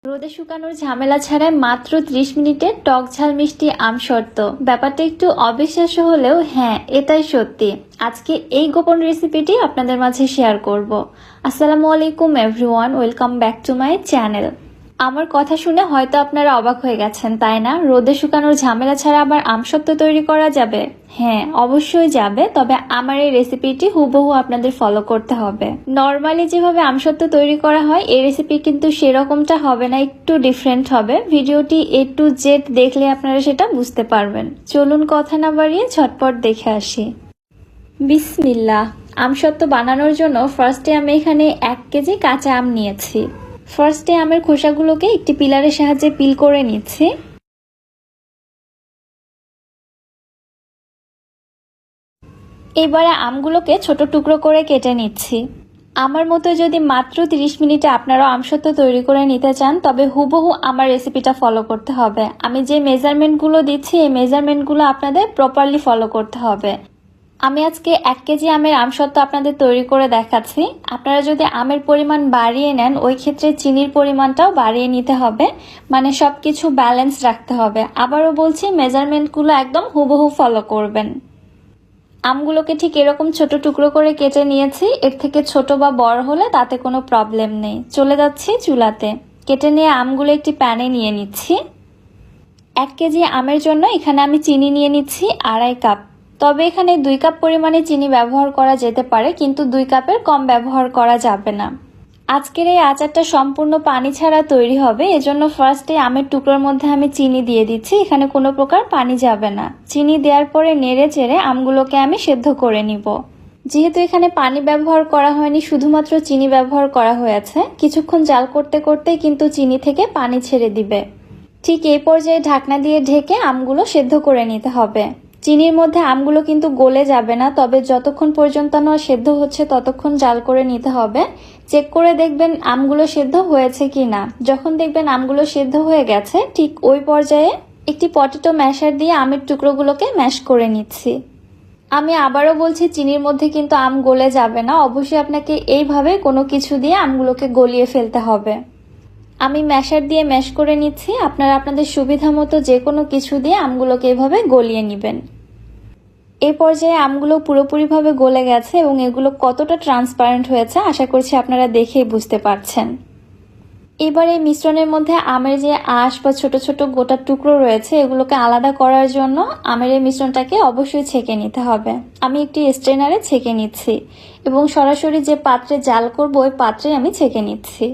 রোদে শুকানোর ঝামেলা ছাড়াই মাত্র 30 মিনিটে টক ঝাল মিষ্টি আম শর্ত। ব্যাপারটা একটু অবিশ্বাস্য হলেও হ্যাঁ, এটাই সত্যি। আজকে এই গোপন রেসিপিটি আপনাদের মাঝে শেয়ার করব। আসসালামু আলাইকুম everyone, welcome back to my channel. আমার কথা শুনে হয়তো আপনারা অবাক হয়ে গেছেন, তাই না? রোদে শুকানোর ঝামেলা ছাড়া আবার আমসত্ত্ব তৈরি করা যাবে? হ্যাঁ, অবশ্যই যাবে, তবে আমার এই রেসিপিটি হুবহু আপনাদের ফলো করতে হবে। নর্মালি যেভাবে আমসত্ত্ব তৈরি করা হয় এই রেসিপি কিন্তু সেরকমটা হবে না, একটু ডিফারেন্ট হবে। ভিডিওটি A to Z দেখলে আপনারা সেটা বুঝতে পারবেন। চলুন কথা না বাড়িয়ে ঝটপট দেখে আসি। বিসমিল্লাহ। আমসত্ত্ব বানানোর জন্য ফার্স্টে আমি এখানে 1 কেজি কাঁচা আম নিয়েছি। ফার্স্টে আমের খোসাগুলোকে একটি পিলারের সাহায্যে পিল করে নিচ্ছি। এবারে আমগুলোকে ছোট টুকরো করে কেটে নিচ্ছি। আমার মতো যদি মাত্র 30 মিনিটে আপনারাও আমসত্ত্ব তৈরি করে নিতে চান, তবে হুবহু আমার রেসিপিটা ফলো করতে হবে। আমি যে মেজারমেন্টগুলো দিচ্ছি এই মেজারমেন্টগুলো আপনাদের প্রপারলি ফলো করতে হবে। আমি আজকে 1 কেজি আমের আমসত্ত্ব আপনাদের তৈরি করে দেখাচ্ছি। আপনারা যদি আমের পরিমাণ বাড়িয়ে নেন, ওই ক্ষেত্রে চিনির পরিমাণটাও বাড়িয়ে নিতে হবে, মানে সবকিছু ব্যালেন্স রাখতে হবে। আবারও বলছি, মেজারমেন্টগুলো একদম হুবহু ফলো করবেন। আমগুলোকে ঠিক এরকম ছোট টুকরো করে কেটে নিয়েছি। এর থেকে ছোট বা বড় হলে তাতে কোনো প্রবলেম নেই। চলে যাচ্ছি চুলাতে। কেটে নিয়ে আমগুলো একটি প্যানে নিয়ে নিচ্ছি। 1 কেজি আমের জন্য এখানে আমি চিনি নিয়ে নিচ্ছি 2.5 কাপ। তবে এখানে 2 কাপ পরিমাণে চিনি ব্যবহার করা যেতে পারে, কিন্তু 2 কাপের কম ব্যবহার করা যাবে না। আজকের এই আচারটা সম্পূর্ণ পানি ছাড়া তৈরি হবে, এজন্য ফার্স্টে আমের টুকরোর মধ্যে আমি চিনি দিয়ে দিচ্ছি। এখানে কোনো প্রকার পানি যাবে না। চিনি দেওয়ার পরে নেড়ে চেড়ে আমগুলোকে আমি সেদ্ধ করে নিব। যেহেতু এখানে পানি ব্যবহার করা হয়নি, শুধুমাত্র চিনি ব্যবহার করা হয়েছে, কিছুক্ষণ জাল করতে করতেই কিন্তু চিনি থেকে পানি ছেড়ে দিবে। ঠিক এই পর্যায়ে ঢাকনা দিয়ে ঢেকে আমগুলো সেদ্ধ করে নিতে হবে। চিনির মধ্যে আমগুলো কিন্তু গলে যাবে না, তবে যতক্ষণ পর্যন্ত না সেদ্ধ হচ্ছে ততক্ষণ জাল করে নিতে হবে। চেক করে দেখবেন আমগুলো সেদ্ধ হয়েছে কিনা। যখন দেখবেন আমগুলো সেদ্ধ হয়ে গেছে, ঠিক ওই পর্যায়ে একটি পটেটো ম্যাশার দিয়ে আমের টুকরোগুলোকে ম্যাশ করে নিচ্ছি। আমি আবারও বলছি, চিনির মধ্যে কিন্তু আম গলে যাবে না, অবশ্যই আপনাকে এইভাবে কোনো কিছু দিয়ে আমগুলোকে গলিয়ে ফেলতে হবে। আমি ম্যাশার দিয়ে ম্যাশ করে নিচ্ছি। আপনারা আপনাদের সুবিধা মতো যে কোনো কিছু দিয়ে আমগুলোকে এভাবে গলিয়ে নেবেন। এই পর্যায়ে আমগুলো পুরোপুরিভাবে গলে গেছে এবং এগুলো কতটা ট্রান্সপারেন্ট হয়েছে আশা করছি আপনারা দেখেই বুঝতে পারছেন। এবার এই মিশ্রণের মধ্যে আমের যে আঁশ বা ছোট ছোট গোটা টুকরো রয়েছে এগুলোকে আলাদা করার জন্য আমের এই মিশ্রণটাকে অবশ্যই ছেঁকে নিতে হবে। আমি একটি স্ট্রেনারে ছেঁকে নিচ্ছি এবং সরাসরি যে পাত্রে জাল করব ওই পাত্রে আমি ছেঁকে নিচ্ছি।